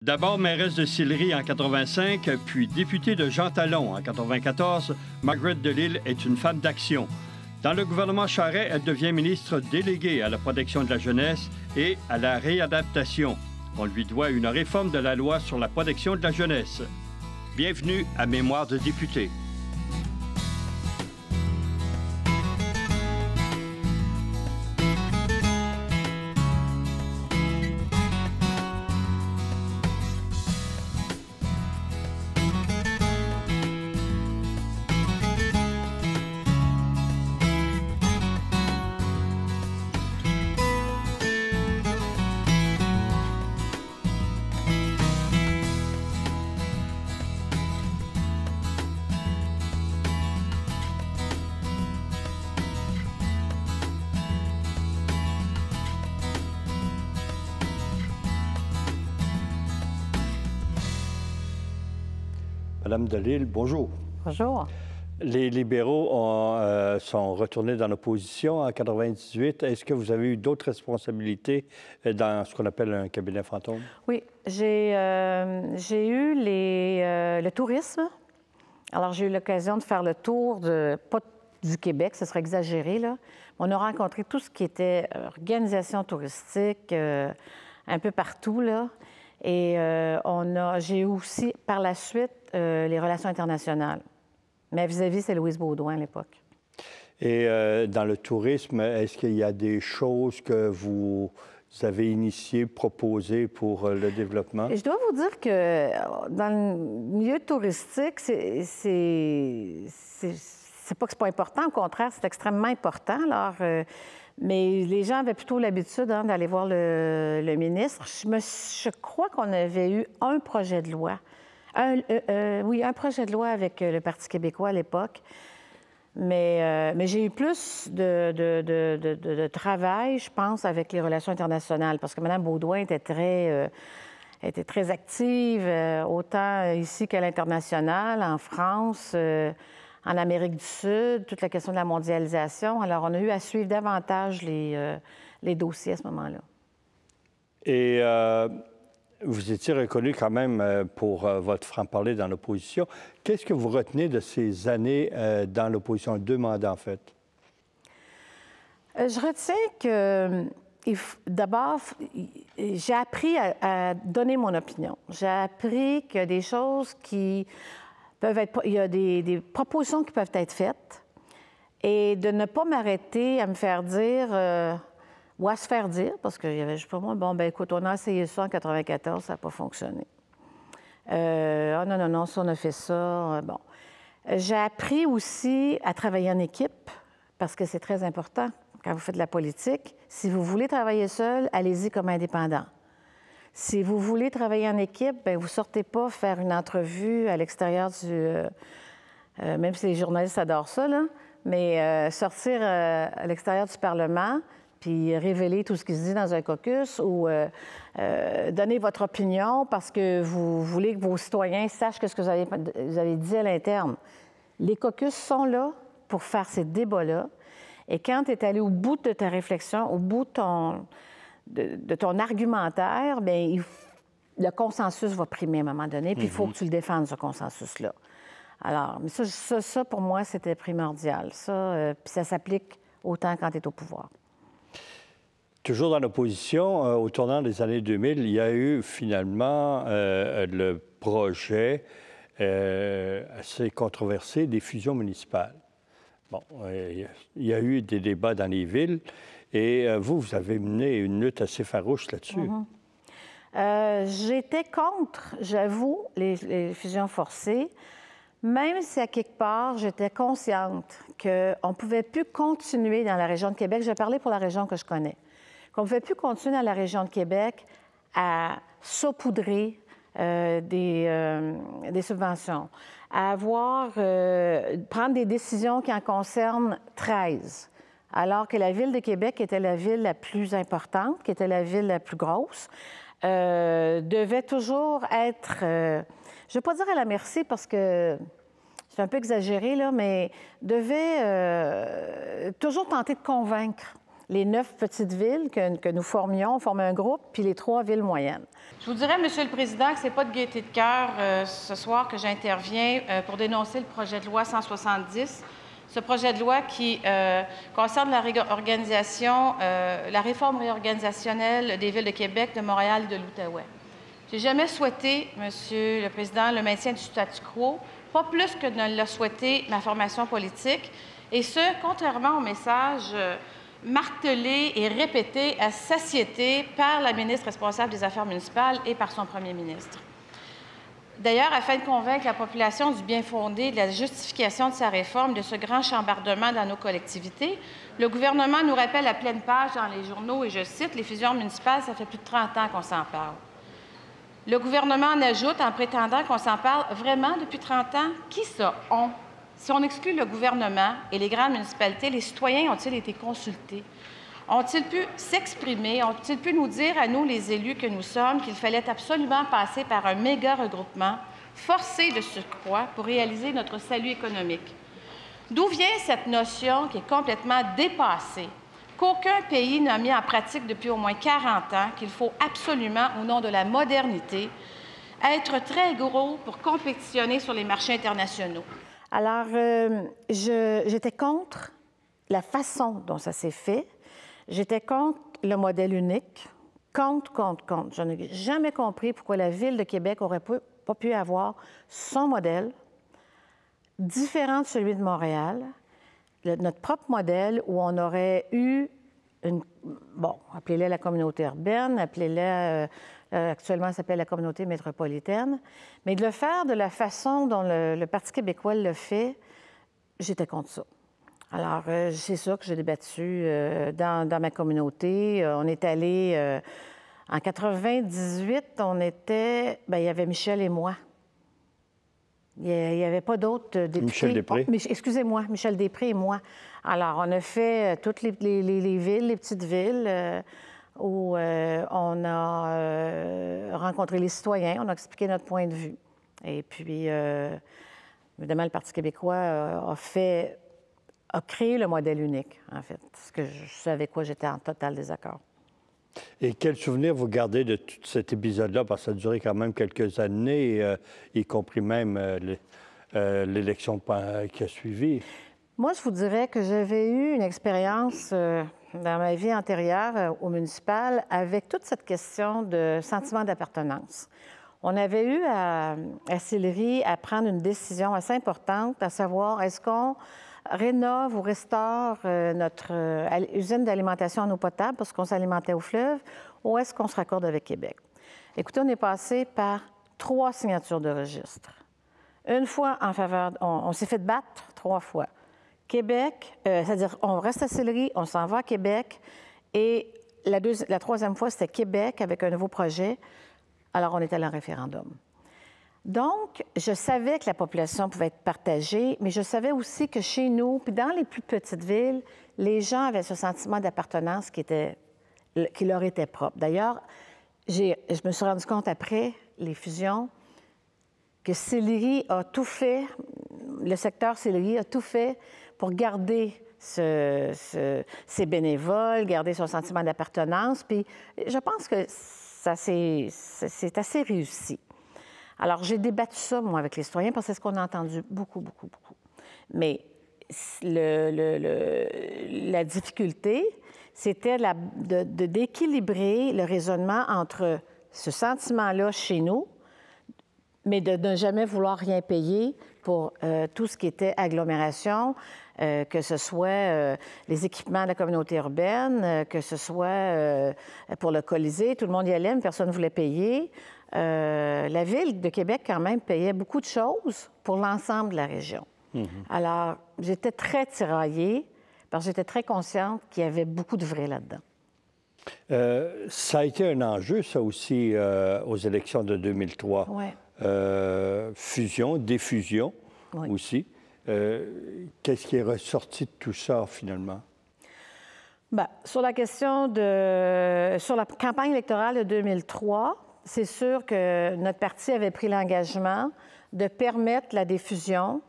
D'abord mairesse de Sillery en 85, puis députée de Jean Talon en 94, Marguerite Delisle est une femme d'action. Dans le gouvernement Charest, elle devient ministre déléguée à la protection de la jeunesse et à la réadaptation. On lui doit une réforme de la loi sur la protection de la jeunesse. Bienvenue à Mémoire de député. Madame Delisle, bonjour. Bonjour. Les libéraux sont retournés dans l'opposition en 1998. Est-ce que vous avez eu d'autres responsabilités dans ce qu'on appelle un cabinet fantôme? Oui, j'ai eu le tourisme. Alors, j'ai eu l'occasion de faire le tour, pas du Québec, ce serait exagéré, là. On a rencontré tout ce qui était organisation touristique un peu partout, là. Et j'ai eu aussi, par la suite, les relations internationales. Mais vis-à-vis, c'est Louise Baudouin à l'époque. Et dans le tourisme, est-ce qu'il y a des choses que vous avez initiées, proposées pour le développement? Et je dois vous dire que dans le milieu touristique, c'est pas que c'est pas important, au contraire, c'est extrêmement important. Alors, mais les gens avaient plutôt l'habitude d'aller voir le ministre. Je crois qu'on avait eu un projet de loi. Un projet de loi avec le Parti québécois à l'époque. Mais j'ai eu plus de travail, je pense, avec les relations internationales, parce que Mme Baudouin était très active, autant ici qu'à l'international, en France, en Amérique du Sud, toute la question de la mondialisation. Alors, on a eu à suivre davantage les dossiers à ce moment-là. Et vous étiez reconnu quand même pour votre franc-parler dans l'opposition. Qu'est-ce que vous retenez de ces années dans l'opposition, 2 mandats en fait? Je retiens que, d'abord, j'ai appris à donner mon opinion. J'ai appris qu'il y a des choses qui peuvent être... Il y a des propositions qui peuvent être faites et de ne pas m'arrêter à me faire dire... ou à se faire dire, parce qu'il y avait, je sais pas moi, bon, ben écoute, on a essayé ça en 94, ça n'a pas fonctionné. Non, ça, on a fait ça. Bon. J'ai appris aussi à travailler en équipe, parce que c'est très important quand vous faites de la politique. Si vous voulez travailler seul, allez-y comme indépendant. Si vous voulez travailler en équipe, bien, vous ne sortez pas faire une entrevue à l'extérieur même si les journalistes adorent ça, là, mais sortir à l'extérieur du Parlement, puis révéler tout ce qui se dit dans un caucus ou donner votre opinion parce que vous voulez que vos citoyens sachent ce que vous avez dit à l'interne. Les caucus sont là pour faire ces débats-là. Et quand tu es allé au bout de ta réflexion, au bout de ton argumentaire, bien, le consensus va primer à un moment donné, puis il faut que tu le défendes, ce consensus-là. Alors, mais ça pour moi, c'était primordial. Ça, puis ça s'applique autant quand tu es au pouvoir. Toujours dans l'opposition, au tournant des années 2000, il y a eu finalement le projet assez controversé des fusions municipales. Bon, il y a eu des débats dans les villes et vous avez mené une lutte assez farouche là-dessus. J'étais contre, j'avoue, les fusions forcées, même si à quelque part, j'étais consciente qu'on ne pouvait plus continuer dans la région de Québec. Je vais parler pour la région que je connais. Qu'on ne pouvait plus continuer dans la région de Québec à saupoudrer des subventions, à prendre des décisions qui en concernent 13, alors que la Ville de Québec était la ville la plus importante, qui était la ville la plus grosse, devait toujours être, je ne vais pas dire à la merci parce que c'est un peu exagéré, là, mais devait toujours tenter de convaincre les 9 petites villes que nous formions, on formait un groupe, puis les 3 villes moyennes. Je vous dirais, Monsieur le Président, que ce n'est pas de gaieté de cœur ce soir que j'interviens pour dénoncer le projet de loi 170, ce projet de loi qui concerne la réforme réorganisationnelle des villes de Québec, de Montréal et de l'Outaouais. J'ai jamais souhaité, Monsieur le Président, le maintien du statu quo, pas plus que ne l'a souhaité ma formation politique, et ce, contrairement au message martelé et répété à satiété par la ministre responsable des Affaires municipales et par son premier ministre. D'ailleurs, afin de convaincre la population du bien fondé de la justification de sa réforme, de ce grand chambardement dans nos collectivités, le gouvernement nous rappelle à pleine page dans les journaux, et je cite, « Les fusions municipales, ça fait plus de 30 ans qu'on s'en parle. » Le gouvernement en ajoute en prétendant qu'on s'en parle vraiment depuis 30 ans. Qui ça, on? Si on exclut le gouvernement et les grandes municipalités, les citoyens ont-ils été consultés? Ont-ils pu s'exprimer? Ont-ils pu nous dire à nous, les élus que nous sommes, qu'il fallait absolument passer par un méga regroupement, forcé de surcroît, pour réaliser notre salut économique? D'où vient cette notion qui est complètement dépassée, qu'aucun pays n'a mis en pratique depuis au moins 40 ans, qu'il faut absolument, au nom de la modernité, être très gros pour compétitionner sur les marchés internationaux? Alors, j'étais contre la façon dont ça s'est fait. J'étais contre le modèle unique. Contre. Je n'ai jamais compris pourquoi la Ville de Québec n'aurait pas pu avoir son modèle, différent de celui de Montréal, notre propre modèle où on aurait eu appelez-la la communauté urbaine, appelez-la, actuellement, ça s'appelle la communauté métropolitaine, mais de le faire de la façon dont le Parti québécois le fait, j'étais contre ça. Alors, c'est ça que j'ai débattu dans ma communauté. On est allé, en 98, il y avait Michel et moi. Il n'y avait pas d'autres députés. Michel Després. Excusez-moi, Michel Després et moi. Alors, on a fait toutes les villes, les petites villes, où on a rencontré les citoyens, on a expliqué notre point de vue. Et puis, évidemment, le Parti québécois a créé le modèle unique, en fait, parce que je savais quoi, j'étais en total désaccord. Et quel souvenir vous gardez de tout cet épisode-là? Parce que ça a duré quand même quelques années, y compris même l'élection qui a suivi. Moi, je vous dirais que j'avais eu une expérience dans ma vie antérieure au municipal avec toute cette question de sentiment d'appartenance. On avait eu à Sillery à prendre une décision assez importante, à savoir est-ce qu'on rénove ou restaure notre usine d'alimentation en eau potable parce qu'on s'alimentait au fleuve, ou est-ce qu'on se raccorde avec Québec? Écoutez, on est passé par 3 signatures de registre. Une fois en faveur, on s'est fait battre 3 fois. Québec, c'est-à-dire on reste à Sillery, on s'en va à Québec, et la 3e fois, c'était Québec avec un nouveau projet. Alors, on est allé en référendum. Donc, je savais que la population pouvait être partagée, mais je savais aussi que chez nous, puis dans les plus petites villes, les gens avaient ce sentiment d'appartenance qui leur était propre. D'ailleurs, je me suis rendu compte après les fusions que Sillery a tout fait, le secteur Sillery a tout fait pour garder ses bénévoles, garder son sentiment d'appartenance. Puis je pense que c'est assez réussi. Alors, j'ai débattu ça, moi, avec les citoyens, parce que c'est ce qu'on a entendu beaucoup. Mais la difficulté, c'était d'équilibrer le raisonnement entre ce sentiment-là chez nous, mais de ne jamais vouloir rien payer pour tout ce qui était agglomération, que ce soit les équipements de la communauté urbaine, que ce soit pour le Colisée, tout le monde y allait, mais personne ne voulait payer. La Ville de Québec, quand même, payait beaucoup de choses pour l'ensemble de la région. Mm-hmm. Alors, j'étais très tiraillée, parce que j'étais très consciente qu'il y avait beaucoup de vrai là-dedans. Ça a été un enjeu, ça aussi, aux élections de 2003. Ouais. Fusion, diffusion aussi. Qu'est-ce qui est ressorti de tout ça, finalement? Bien, sur la campagne électorale de 2003, c'est sûr que notre parti avait pris l'engagement de permettre la diffusion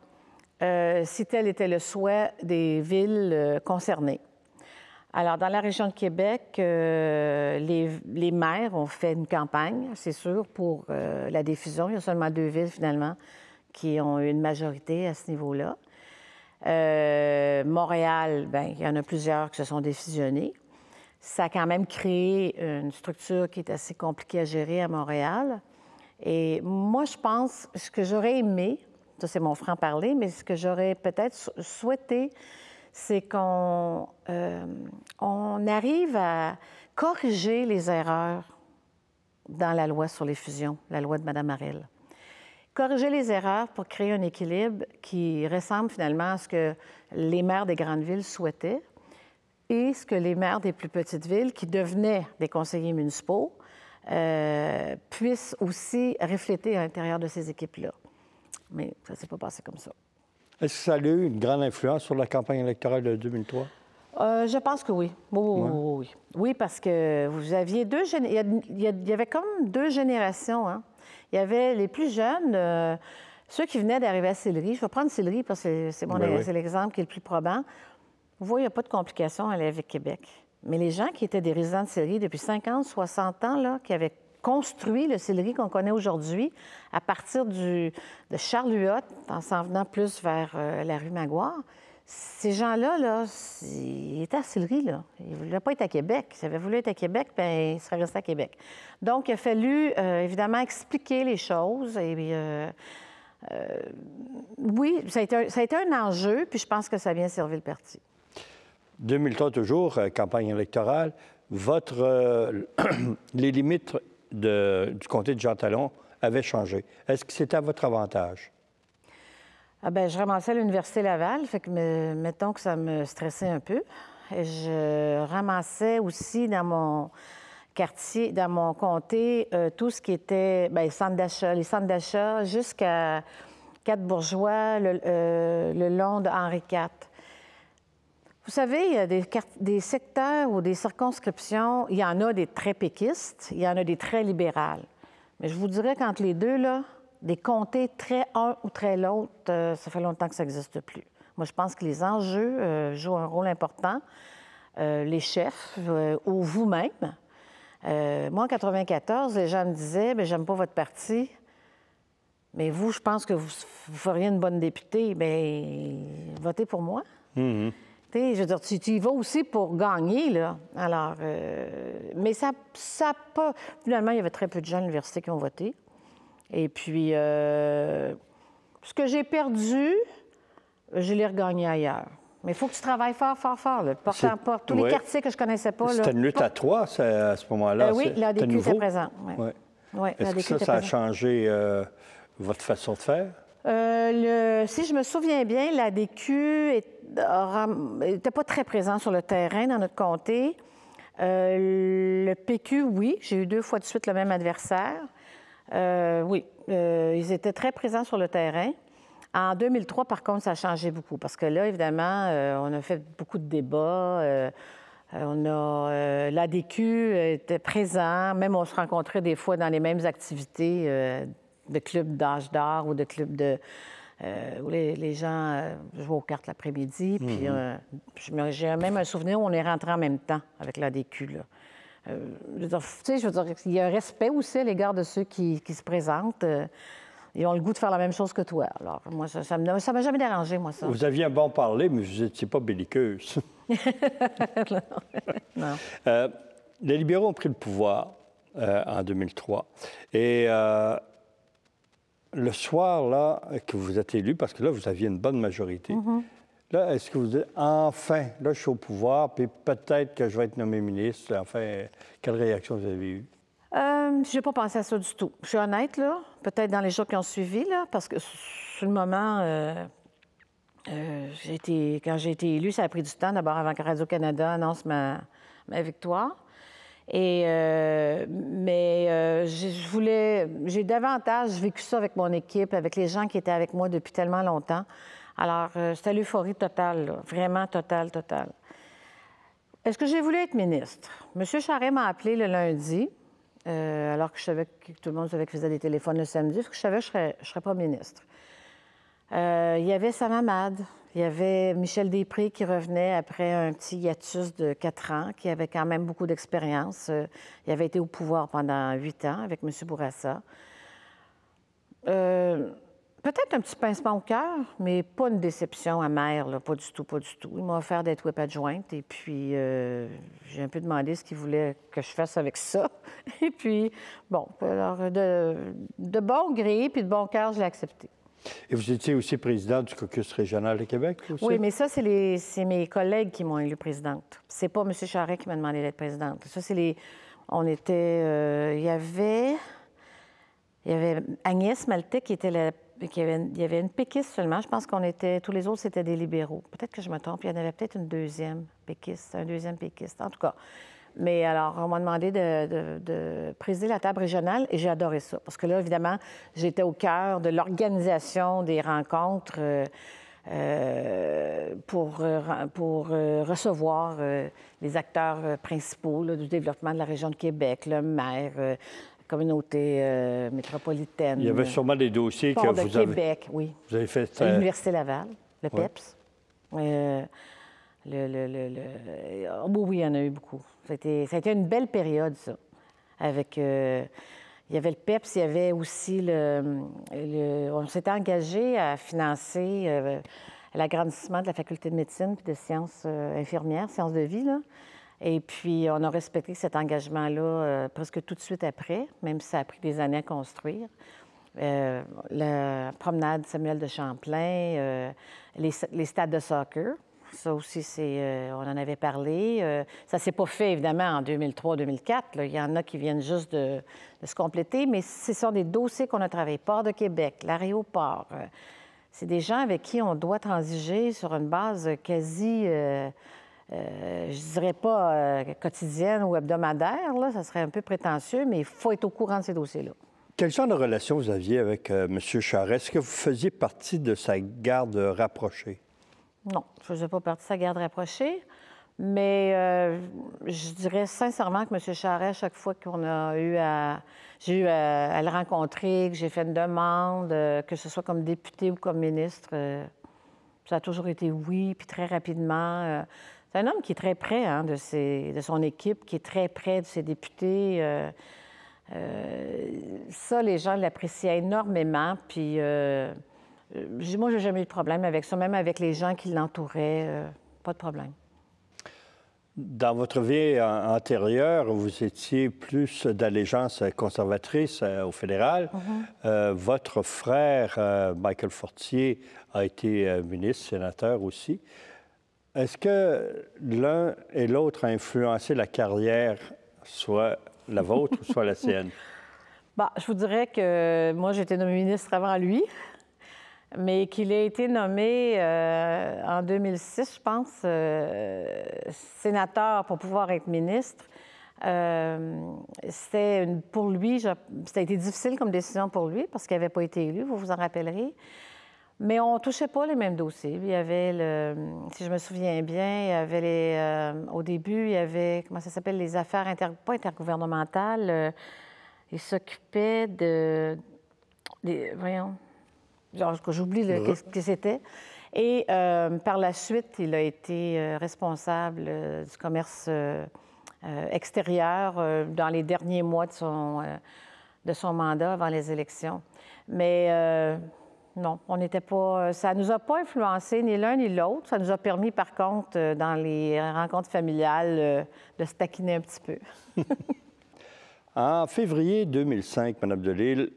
si tel était le souhait des villes concernées. Alors, dans la région de Québec, les maires ont fait une campagne, c'est sûr, pour la diffusion. Il y a seulement 2 villes, finalement, qui ont eu une majorité à ce niveau-là. Montréal, bien, il y en a plusieurs qui se sont défusionnés. Ça a quand même créé une structure qui est assez compliquée à gérer à Montréal. Et moi, je pense, ce que j'aurais aimé, ça c'est mon franc-parler, mais ce que j'aurais peut-être souhaité, c'est qu'on arrive à corriger les erreurs dans la loi sur les fusions, la loi de Mme Harel. Corriger les erreurs pour créer un équilibre qui ressemble finalement à ce que les maires des grandes villes souhaitaient et ce que les maires des plus petites villes, qui devenaient des conseillers municipaux, puissent aussi refléter à l'intérieur de ces équipes-là. Mais ça ne s'est pas passé comme ça. Est-ce que ça a eu une grande influence sur la campagne électorale de 2003? Je pense que oui. Oui. Oui, parce que vous aviez il y avait comme 2 générations. Hein? Il y avait les plus jeunes, ceux qui venaient d'arriver à Sillery. Je vais prendre Sillery parce que c'est l'exemple qui est le plus probant. Vous voyez, il n'y a pas de complications à aller avec Québec. Mais les gens qui étaient des résidents de Sillery depuis 50, 60 ans, là, qui avaient construit le Sillery qu'on connaît aujourd'hui à partir de Charles-Huot, en s'en venant plus vers la rue Maguire, ces gens-là, là, ils étaient à Sillery, là. Ils ne voulaient pas être à Québec. Ils avaient voulu être à Québec, bien, ils seraient restés à Québec. Donc, il a fallu, évidemment, expliquer les choses. Et oui, ça a été un enjeu, puis je pense que ça a bien servi le parti. 2003, toujours, campagne électorale. Les limites du comté de Jean Talon avaient changé. Est-ce que c'était à votre avantage? Ah bien, je ramassais à l'Université Laval, fait que mettons que ça me stressait un peu. Et je ramassais aussi dans mon quartier, dans mon comté, tout ce qui était les centres d'achat jusqu'à 4 Bourgeois, le long de Henri IV. Vous savez, il y a des secteurs ou des circonscriptions, il y en a des très péquistes, il y en a des très libérales. Mais je vous dirais qu'entre les deux, là, des comtés très un ou très l'autre, ça fait longtemps que ça n'existe plus. Moi, je pense que les enjeux jouent un rôle important. Les chefs ou vous-même. Moi, en 1994, les gens me disaient, bien, j'aime pas votre parti, mais vous, je pense que vous feriez une bonne députée. Bien, votez pour moi. Mm-hmm. Je veux dire, tu y vas aussi pour gagner, là. Alors, mais ça pas... Finalement, il y avait très peu de gens à l'université qui ont voté. Et puis, ce que j'ai perdu, je l'ai regagné ailleurs. Mais il faut que tu travailles fort, fort, fort, là, porte en porte. Tous les quartiers que je ne connaissais pas, là... C'était une lutte à 3, à ce moment-là? Oui, l'ADQ était présent. Oui. Oui, est-ce que ça a changé votre façon de faire? Si je me souviens bien, l'ADQ n'était pas très présent sur le terrain dans notre comté. Le PQ, oui. J'ai eu 2 fois de suite le même adversaire. Oui, ils étaient très présents sur le terrain. En 2003, par contre, ça a changé beaucoup parce que là, évidemment, on a fait beaucoup de débats. L'ADQ était présent. Même on se rencontrait des fois dans les mêmes activités de clubs d'âge d'or ou de clubs où les gens jouaient aux cartes l'après-midi. Puis j'ai même un souvenir où on est rentrés en même temps avec l'ADQ, là. Je veux dire, il y a un respect aussi à l'égard de ceux qui se présentent. Ils ont le goût de faire la même chose que toi. Alors, moi, ça m'a jamais dérangé, moi, ça. Vous aviez un bon parler, mais vous n'étiez pas belliqueuse. Non. Les libéraux ont pris le pouvoir en 2003. Et le soir, là, que vous êtes élu, parce que là, vous aviez une bonne majorité, là, est-ce que vous dites, enfin, là, je suis au pouvoir, puis peut-être que je vais être nommé ministre. Enfin, quelle réaction vous avez eue? Je n'ai pas pensé à ça du tout. Je suis honnête, là, peut-être dans les jours qui ont suivi, là, parce que sur le moment, quand j'ai été élue, ça a pris du temps, d'abord avant que Radio-Canada annonce ma victoire. Mais j'ai davantage vécu ça avec mon équipe, avec les gens qui étaient avec moi depuis tellement longtemps. Alors, c'était l'euphorie totale, là, vraiment totale. Est-ce que j'ai voulu être ministre? M. Charest m'a appelé le lundi, alors que je savais que tout le monde savait qu'il faisait des téléphones le samedi, parce que je savais que je ne serais pas ministre. Il y avait Sam Hamad. Il y avait Michel Després qui revenait après un petit hiatus de 4 ans, qui avait quand même beaucoup d'expérience. Il avait été au pouvoir pendant 8 ans avec M. Bourassa. Peut-être un petit pincement au cœur, mais pas une déception amère, là, pas du tout, pas du tout. Il m'a offert d'être whip adjointe et puis j'ai un peu demandé ce qu'il voulait que je fasse avec ça. Et puis, bon, alors de bon gré puis de bon cœur, je l'ai accepté. Et vous étiez aussi présidente du caucus régional de Québec aussi? Oui, mais ça, c'est mes collègues qui m'ont élue présidente. C'est pas M. Charest qui m'a demandé d'être présidente. Ça, c'est les... On était... il y avait Agnès Maltais qui était il y avait une péquiste seulement. Je pense qu'on était... Tous les autres, c'était des libéraux. Peut-être que je me trompe. Il y en avait peut-être une deuxième péquiste, un deuxième péquiste. En tout cas... Mais alors, on m'a demandé de présider la table régionale et j'ai adoré ça. Parce que là, évidemment, j'étais au cœur de l'organisation des rencontres pour recevoir les acteurs principaux là, du développement de la région de Québec, le maire, communauté métropolitaine. Il y avait sûrement des dossiers Port que de vous avez... Québec, oui. Vous avez fait... L'Université Laval, le PEPS. Oui, il y en a eu beaucoup. Ça a été une belle période, ça. Avec, il y avait le PEPS, il y avait aussi on s'était engagé à financer l'agrandissement de la faculté de médecine puis de sciences infirmières, sciences de vie, là. Et puis, on a respecté cet engagement-là presque tout de suite après, même si ça a pris des années à construire. La promenade Samuel de Champlain, les stades de soccer. Ça aussi, on en avait parlé. Ça ne s'est pas fait, évidemment, en 2003-2004. Il y en a qui viennent juste de se compléter, mais ce sont des dossiers qu'on a travaillés. Port de Québec, l'aéroport. C'est des gens avec qui on doit transiger sur une base quasi, je dirais pas quotidienne ou hebdomadaire. Là. Ça serait un peu prétentieux, mais il faut être au courant de ces dossiers-là. Quel genre de relation vous aviez avec M. Charest? Est-ce que vous faisiez partie de sa garde rapprochée? Non, je ne faisais pas partie de sa garde rapprochée, mais je dirais sincèrement que M. Charest, chaque fois qu'on a j'ai eu à le rencontrer, que j'ai fait une demande, que ce soit comme député ou comme ministre, ça a toujours été oui, puis très rapidement. C'est un homme qui est très près de son équipe, qui est très près de ses députés. Ça, les gens l'appréciaient énormément, puis... moi, je n'ai jamais eu de problème avec ça, même avec les gens qui l'entouraient, pas de problème. Dans votre vie antérieure, vous étiez plus d'allégeance conservatrice au fédéral. Votre frère, Michael Fortier, a été ministre, sénateur aussi. Est-ce que l'un et l'autre a influencé la carrière, soit la vôtre ou soit la sienne? Bon, je vous dirais que moi, j'ai été nommée ministre avant lui. Mais qu'il ait été nommé en 2006, je pense, sénateur pour pouvoir être ministre, pour lui, ça a été difficile comme décision pour lui parce qu'il n'avait pas été élu, vous vous en rappellerez. Mais on ne touchait pas les mêmes dossiers. Il y avait, si je me souviens bien, il y avait au début, il y avait, comment ça s'appelle, les affaires pas intergouvernementales. Il s'occupait voyons... J'oublie ce que c'était. Et par la suite, il a été responsable du commerce extérieur dans les derniers mois de son mandat avant les élections. Mais non, on n'était pas... Ça ne nous a pas influencé ni l'un ni l'autre. Ça nous a permis, par contre, dans les rencontres familiales, de se taquiner un petit peu. En février 2005, Mme Delisle,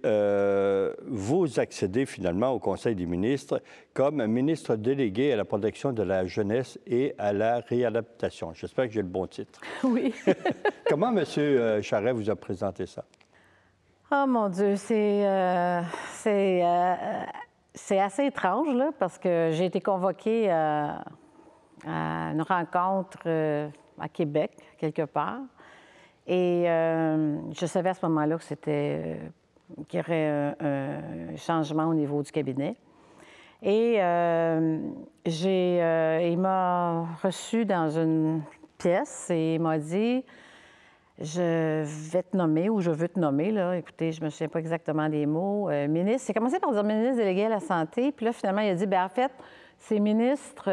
vous accédez finalement au Conseil des ministres comme ministre délégué à la protection de la jeunesse et à la réadaptation. J'espère que j'ai le bon titre. Oui. Comment M. Charest vous a présenté ça? Oh mon Dieu, c'est assez étrange, là, parce que j'ai été convoquée à une rencontre à Québec, quelque part. Et je savais à ce moment-là qu'il y aurait un changement au niveau du cabinet. Et il m'a reçue dans une pièce et il m'a dit je vais te nommer ou je veux te nommer, là. Écoutez, je ne me souviens pas exactement des mots. Ministre, c'est commencé par dire ministre délégué à la Santé, puis là, finalement, il a dit, bien, en fait, c'est ministre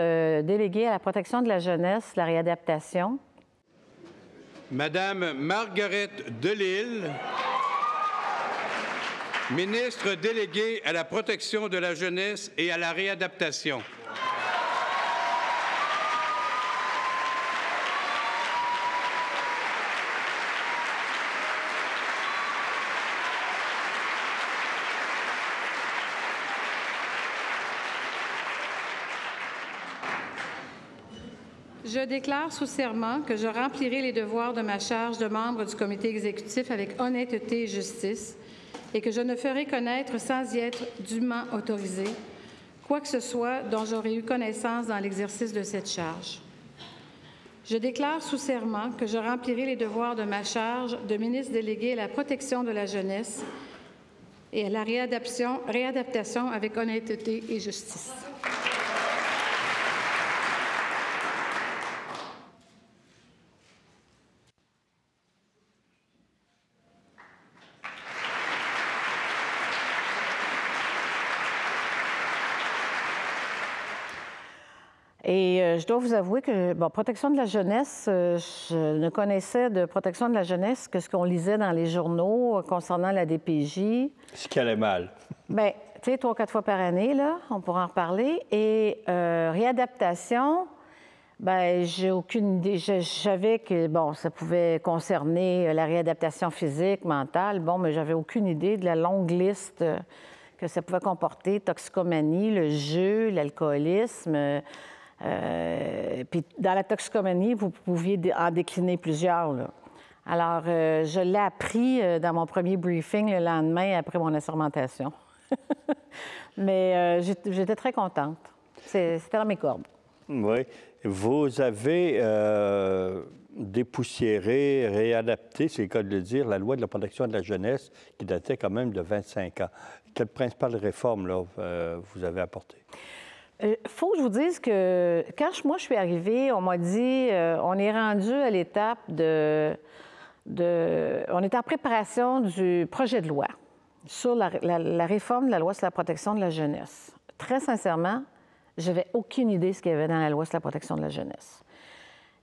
délégué à la protection de la jeunesse, la réadaptation. Madame Marguerite Delisle, ministre déléguée à la protection de la jeunesse et à la réadaptation. Je déclare sous serment que je remplirai les devoirs de ma charge de membre du comité exécutif avec honnêteté et justice et que je ne ferai connaître sans y être dûment autorisé quoi que ce soit dont j'aurais eu connaissance dans l'exercice de cette charge. Je déclare sous serment que je remplirai les devoirs de ma charge de ministre délégué à la protection de la jeunesse et à la réadaptation avec honnêteté et justice. Et je dois vous avouer que, bon, protection de la jeunesse, je ne connaissais de protection de la jeunesse que ce qu'on lisait dans les journaux concernant la DPJ. Ce qui allait mal. Bien, tu sais, 3 ou 4 fois par année, là, on pourra en reparler. Et réadaptation, bien, j'ai aucune idée. Je savais que, bon, ça pouvait concerner la réadaptation physique, mentale, bon, mais j'avais aucune idée de la longue liste que ça pouvait comporter, toxicomanie, le jeu, l'alcoolisme. Puis dans la toxicomanie, vous pouviez en décliner plusieurs, là. Alors, je l'ai appris dans mon premier briefing le lendemain après mon assermentation. Mais j'étais très contente. C'était dans mes cordes. Oui. Vous avez dépoussiéré, réadapté, c'est le cas de le dire, la loi de la protection de la jeunesse qui datait quand même de 25 ans. Quelles principales réformes là, vous avez apportées? Il faut que je vous dise que quand moi je suis arrivée, on m'a dit on est rendu à l'étape on est en préparation du projet de loi sur la réforme de la loi sur la protection de la jeunesse. Très sincèrement, je n'avais aucune idée de ce qu'il y avait dans la loi sur la protection de la jeunesse.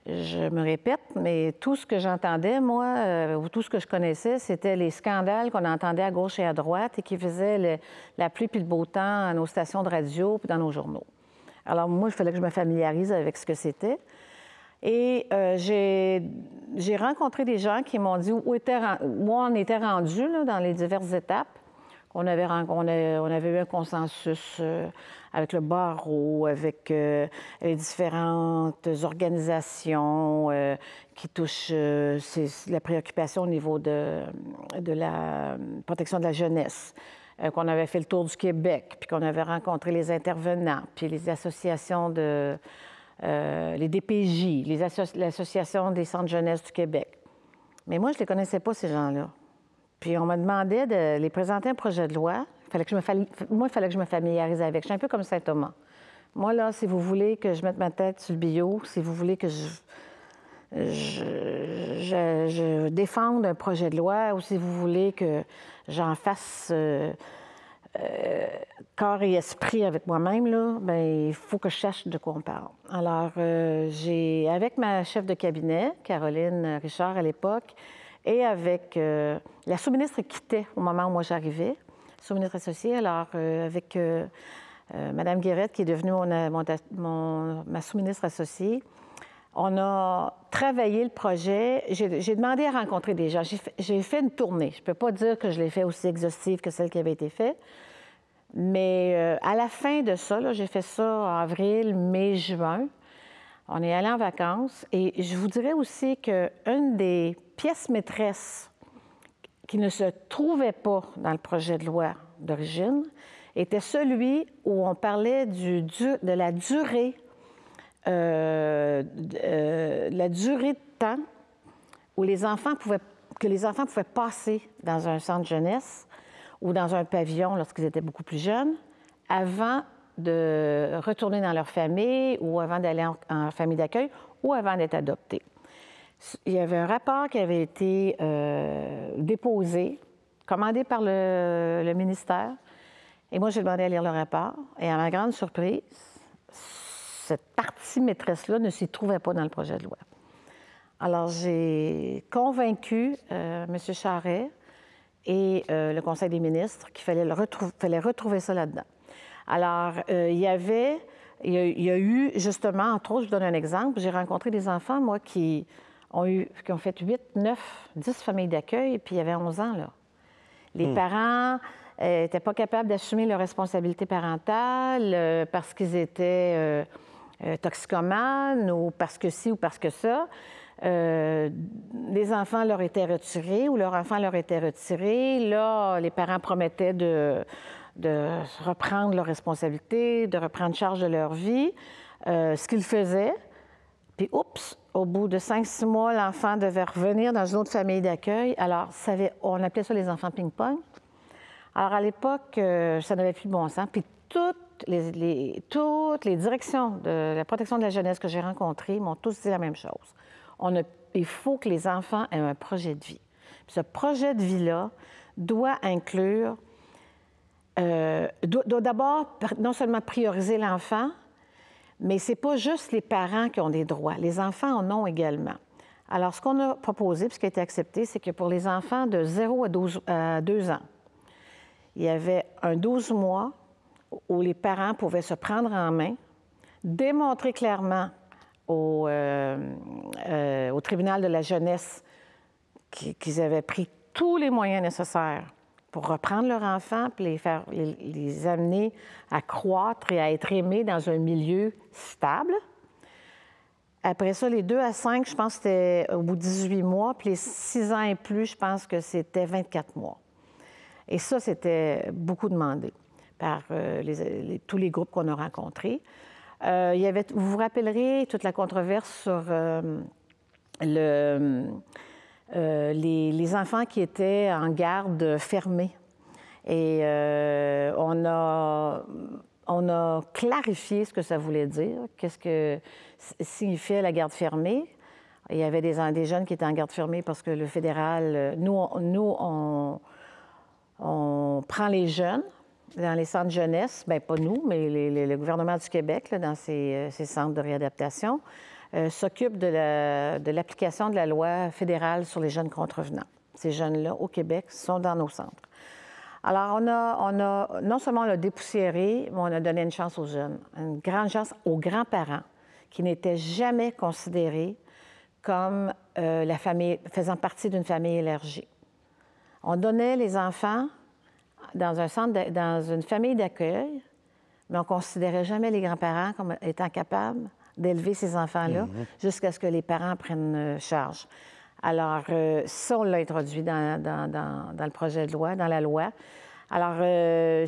Je me répète, mais tout ce que j'entendais, moi, ou tout ce que je connaissais, c'était les scandales qu'on entendait à gauche et à droite et qui faisaient la pluie puis le beau temps à nos stations de radio puis dans nos journaux. Alors, moi, il fallait que je me familiarise avec ce que c'était. Et j'ai rencontré des gens qui m'ont dit où on était rendu là, dans les diverses étapes. On avait eu un consensus avec le barreau, avec les différentes organisations qui touchent la préoccupation au niveau de la protection de la jeunesse, qu'on avait fait le tour du Québec, puis qu'on avait rencontré les intervenants, puis les associations les DPJ, l'Association des centres jeunesse du Québec. Mais moi, je ne les connaissais pas, ces gens-là. Puis on me demandait de les présenter un projet de loi. Il fallait que je me familiarise avec. Je suis un peu comme Saint-Thomas. Moi, là, si vous voulez que je mette ma tête sur le bio, si vous voulez que je défende un projet de loi, ou si vous voulez que j'en fasse corps et esprit avec moi-même, là, bien, il faut que je sache de quoi on parle. Alors, avec ma chef de cabinet, Caroline Richard à l'époque, et avec la sous-ministre quittait au moment où moi j'arrivais, sous-ministre associée, alors avec Mme Guérette, qui est devenue ma sous-ministre associée, on a travaillé le projet. J'ai demandé à rencontrer des gens. J'ai fait une tournée. Je ne peux pas dire que je l'ai fait aussi exhaustive que celle qui avait été faite, mais à la fin de ça, j'ai fait ça en avril, mai, juin. On est allé en vacances et je vous dirais aussi qu'une des pièces maîtresses qui ne se trouvait pas dans le projet de loi d'origine était celui où on parlait de la durée de temps où que les enfants pouvaient passer dans un centre jeunesse ou dans un pavillon lorsqu'ils étaient beaucoup plus jeunes avant de retourner dans leur famille ou avant d'aller en famille d'accueil ou avant d'être adoptés. Il y avait un rapport qui avait été déposé, commandé par le ministère. Et moi, j'ai demandé à lire le rapport. Et à ma grande surprise, cette partie maîtresse-là ne s'y trouvait pas dans le projet de loi. Alors, j'ai convaincu M. Charest et le Conseil des ministres qu'il fallait retrouver ça là-dedans. Alors, il y a eu, justement, entre autres, je vous donne un exemple, j'ai rencontré des enfants, moi, qui ont fait 8, 9, 10 familles d'accueil, puis il y avait 11 ans, là. Les parents n'étaient pas capables d'assumer leurs responsabilités parentales parce qu'ils étaient toxicomanes ou parce que ci ou parce que ça. Les enfants leur étaient retirés ou leur enfant leur était retiré. Là, les parents promettaient de reprendre leurs responsabilités, de reprendre charge de leur vie, ce qu'ils faisaient. Puis, oups, au bout de 5-6 mois, l'enfant devait revenir dans une autre famille d'accueil. Alors, on appelait ça les enfants ping-pong. Alors, à l'époque, ça n'avait plus de bon sens. Puis, toutes les directions de la protection de la jeunesse que j'ai rencontrées m'ont tous dit la même chose. Il faut que les enfants aient un projet de vie. Puis ce projet de vie-là doit inclure, doit d'abord non seulement prioriser l'enfant, mais ce n'est pas juste les parents qui ont des droits. Les enfants en ont également. Alors, ce qu'on a proposé, puis ce qui a été accepté, c'est que pour les enfants de 0 à 2 ans, il y avait un 12 mois où les parents pouvaient se prendre en main, démontrer clairement au tribunal de la jeunesse qu'ils avaient pris tous les moyens nécessaires pour reprendre leur enfant puis les amener à croître et à être aimés dans un milieu stable. Après ça, les 2 à 5, je pense que c'était au bout de 18 mois, puis les 6 ans et plus, je pense que c'était 24 mois. Et ça, c'était beaucoup demandé par tous les groupes qu'on a rencontrés. Il y avait, vous vous rappellerez, toute la controverse sur les enfants qui étaient en garde fermée. Et on a clarifié ce que ça voulait dire, qu'est-ce que signifiait la garde fermée. Il y avait des jeunes qui étaient en garde fermée parce que le fédéral, on prend les jeunes dans les centres jeunesse, bien pas nous, mais le gouvernement du Québec, là, dans ces centres de réadaptation, s'occupe de l'application de la loi fédérale sur les jeunes contrevenants. Ces jeunes-là, au Québec, sont dans nos centres. Alors, non seulement on a dépoussiéré, mais on a donné une chance aux jeunes, une grande chance aux grands-parents qui n'étaient jamais considérés comme la famille, faisant partie d'une famille élargie. On donnait les enfants dans une famille d'accueil, mais on ne considérait jamais les grands-parents comme étant capables d'élever ces enfants-là jusqu'à ce que les parents prennent charge. Alors, ça, on l'a introduit dans le projet de loi, dans la loi. Alors,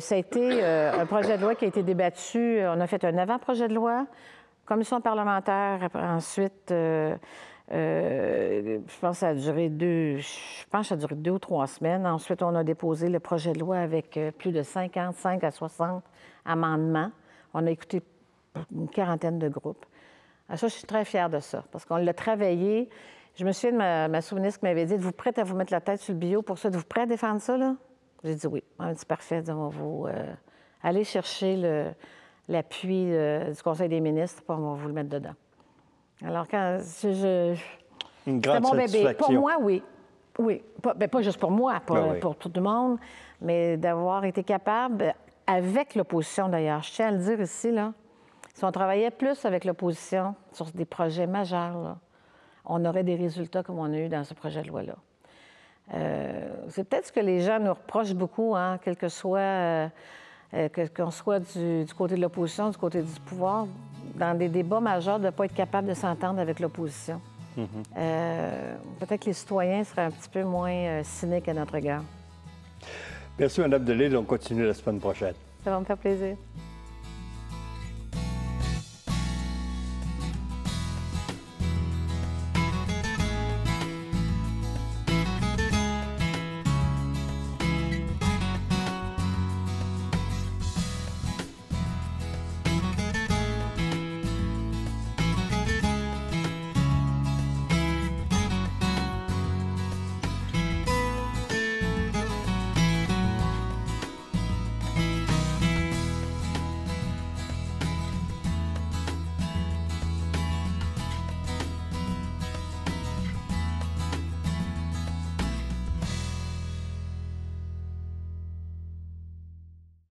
ça a été un projet de loi qui a été débattu. On a fait un avant-projet de loi, commission parlementaire, ensuite... je pense que ça a duré 2 ou 3 semaines. Ensuite, on a déposé le projet de loi avec plus de 55 à 60 amendements. On a écouté une quarantaine de groupes. Alors ça, je suis très fière de ça, parce qu'on l'a travaillé. Je me souviens de ma souveniriste qui m'avait dit « Êtes-vous prête à vous mettre la tête sur le bio pour ça? Êtes-vous prête à défendre ça? » là? J'ai dit oui. On a dit « Parfait, on va vous aller chercher l'appui du Conseil des ministres, puis on va vous le mettre dedans. » Alors, quand une grande mon bébé. satisfaction. Pour moi, oui. Oui. Pas juste pour moi, pour tout le monde, mais d'avoir été capable, avec l'opposition d'ailleurs, je tiens à le dire ici, là, si on travaillait plus avec l'opposition sur des projets majeurs, là, on aurait des résultats comme on a eu dans ce projet de loi-là. C'est peut-être ce que les gens nous reprochent beaucoup, hein, quel que soit... qu'on soit du côté de l'opposition, du côté du pouvoir, dans des débats majeurs, de ne pas être capable de s'entendre avec l'opposition. Peut-être que les citoyens seraient un petit peu moins cyniques à notre égard. Merci, Mme Delisle. On continue la semaine prochaine. Ça va me faire plaisir.